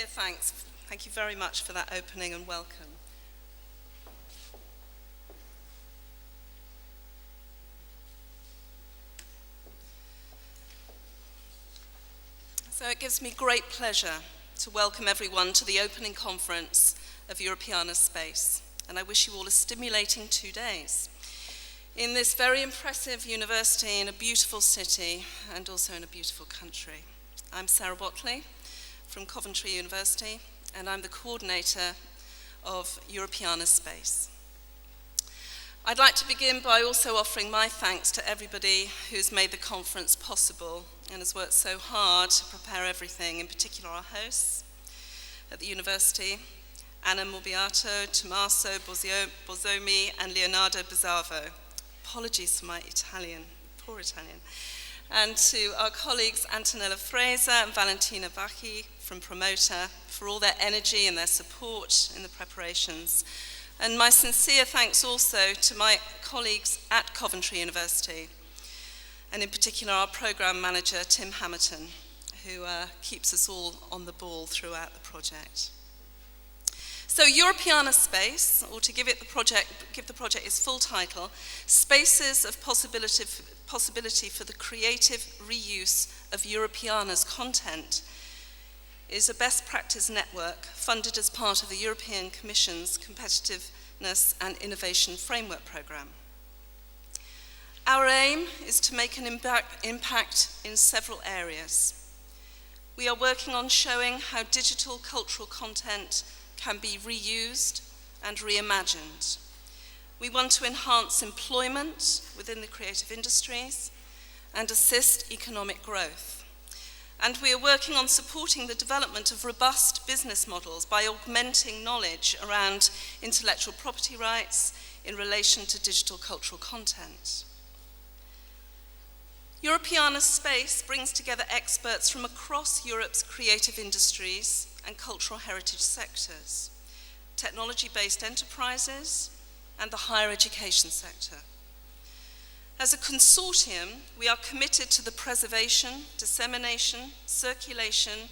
sincere thanks. Thank you very much for that opening and welcome. So it gives me great pleasure to welcome everyone to the opening conference of Europeana Space, and I wish you all a stimulating 2 days in this very impressive university in a beautiful city and also in a beautiful country. I'm Sarah Whatley from Coventry University, and I'm the coordinator of Europeana Space. I'd like to begin by also offering my thanks to everybody who's made the conference possible and has worked so hard to prepare everything, in particular our hosts at the university, Anna Morbiato, Tommaso Bozzomi, and Leonardo Bizzavo. Apologies for my Italian, poor Italian. And to our colleagues Antonella Fraser and Valentina Bacchi from Promoter for all their energy and their support in the preparations. And my sincere thanks also to my colleagues at Coventry University, and in particular our programme manager Tim Hamilton, who keeps us all on the ball throughout the project. So Europeana Space, or to give the project its full title, Spaces of Possibility for the Creative Reuse of Europeana's Content, is a best practice network funded as part of the European Commission's Competitiveness and Innovation Framework Programme. Our aim is to make an impact in several areas. We are working on showing how digital cultural content can be reused and reimagined. We want to enhance employment within the creative industries and assist economic growth. And we are working on supporting the development of robust business models by augmenting knowledge around intellectual property rights in relation to digital cultural content. Europeana Space brings together experts from across Europe's creative industries and cultural heritage sectors, technology-based enterprises, and the higher education sector. As a consortium, we are committed to the preservation, dissemination, circulation,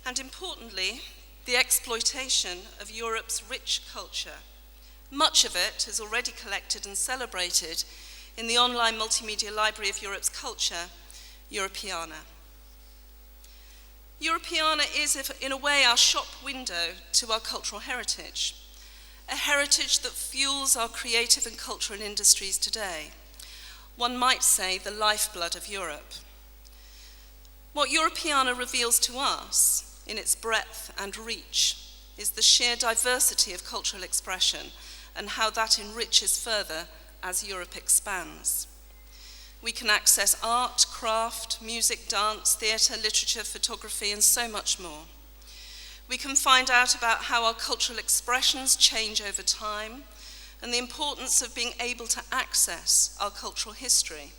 and importantly, the exploitation of Europe's rich culture. Much of it is already collected and celebrated in the online multimedia library of Europe's culture, Europeana. Europeana is, in a way, our shop window to our cultural heritage, a heritage that fuels our creative and cultural industries today. One might say the lifeblood of Europe. What Europeana reveals to us, in its breadth and reach, is the sheer diversity of cultural expression and how that enriches further as Europe expands. We can access art, craft, music, dance, theatre, literature, photography, and so much more. We can find out about how our cultural expressions change over time and the importance of being able to access our cultural history,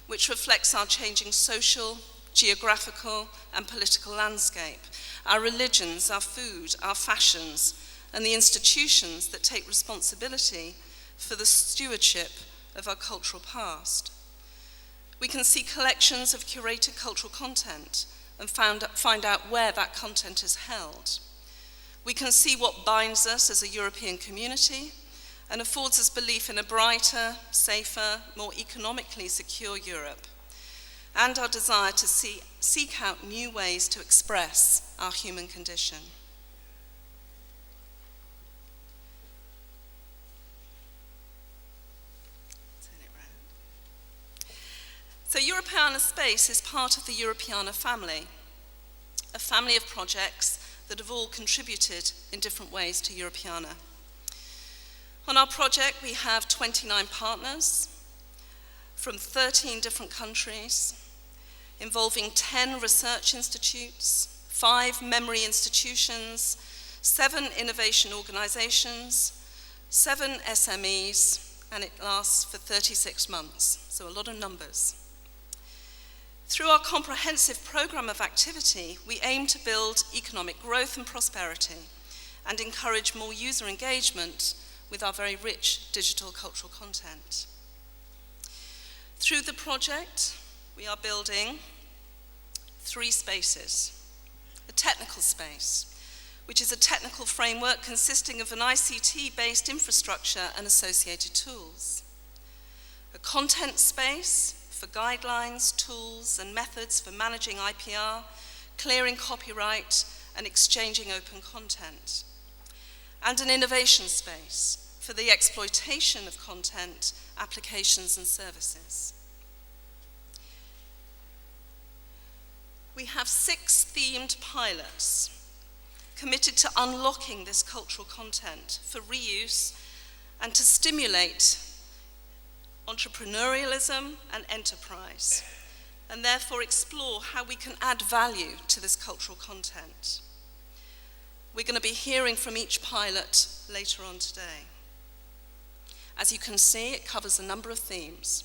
which reflects our changing social, geographical, and political landscape, our religions, our food, our fashions, and the institutions that take responsibility for the stewardship of our cultural past. We can see collections of curated cultural content and find out where that content is held. We can see what binds us as a European community and affords us belief in a brighter, safer, more economically secure Europe, and our desire to seek out new ways to express our human condition. So Europeana Space is part of the Europeana family, a family of projects that have all contributed in different ways to Europeana. On our project, we have 29 partners from 13 different countries, involving 10 research institutes, 5 memory institutions, 7 innovation organizations, 7 SMEs, and it lasts for 36 months, so a lot of numbers. Through our comprehensive program of activity, we aim to build economic growth and prosperity and encourage more user engagement with our very rich digital cultural content. Through the project, we are building 3 spaces: a technical space, which is a technical framework consisting of an ICT-based infrastructure and associated tools. A content space for guidelines, tools, and methods for managing IPR, clearing copyright, and exchanging open content. And an innovation space for the exploitation of content, applications, and services. We have 6 themed pilots committed to unlocking this cultural content for reuse and to stimulate entrepreneurialism and enterprise, and therefore explore how we can add value to this cultural content. We're going to be hearing from each pilot later on today. As you can see, it covers a number of themes.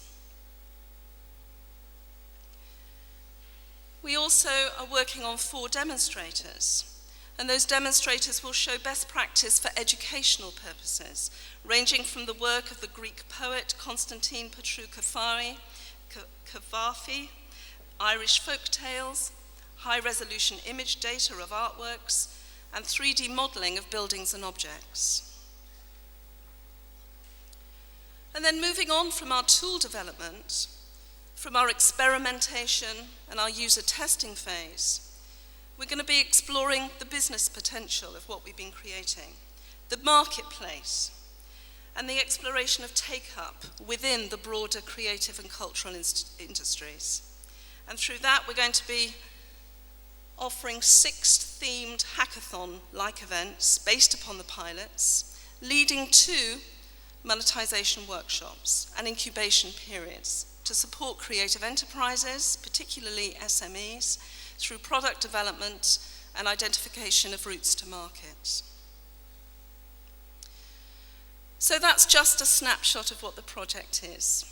We also are working on 4 demonstrators, and those demonstrators will show best practice for educational purposes, ranging from the work of the Greek poet Constantine Petru Kavafi, Irish folk tales, high-resolution image data of artworks, and 3D modeling of buildings and objects. And then moving on from our tool development, from our experimentation and our user testing phase, we're going to be exploring the business potential of what we've been creating, the marketplace, and the exploration of take-up within the broader creative and cultural industries. And through that, we're going to be offering 6 themed hackathon-like events based upon the pilots, leading to monetization workshops and incubation periods to support creative enterprises, particularly SMEs, through product development and identification of routes to market. So that's just a snapshot of what the project is.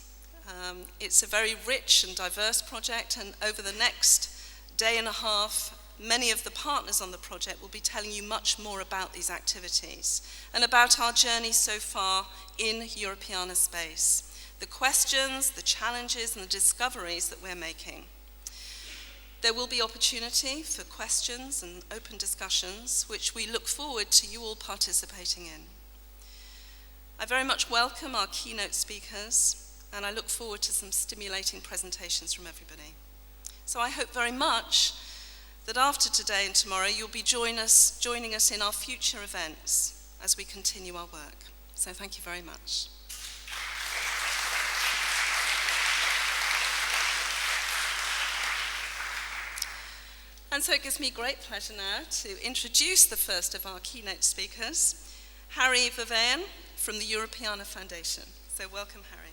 It's a very rich and diverse project, and over the next day and a half, many of the partners on the project will be telling you much more about these activities and about our journey so far in Europeana space, the questions, the challenges, and the discoveries that we're making. There will be opportunity for questions and open discussions, which we look forward to you all participating in. I very much welcome our keynote speakers, and I look forward to some stimulating presentations from everybody. So I hope very much that after today and tomorrow, you'll be joining us in our future events as we continue our work. So thank you very much. And so it gives me great pleasure now to introduce the first of our keynote speakers, Harry Verveyen from the Europeana Foundation. So welcome, Harry.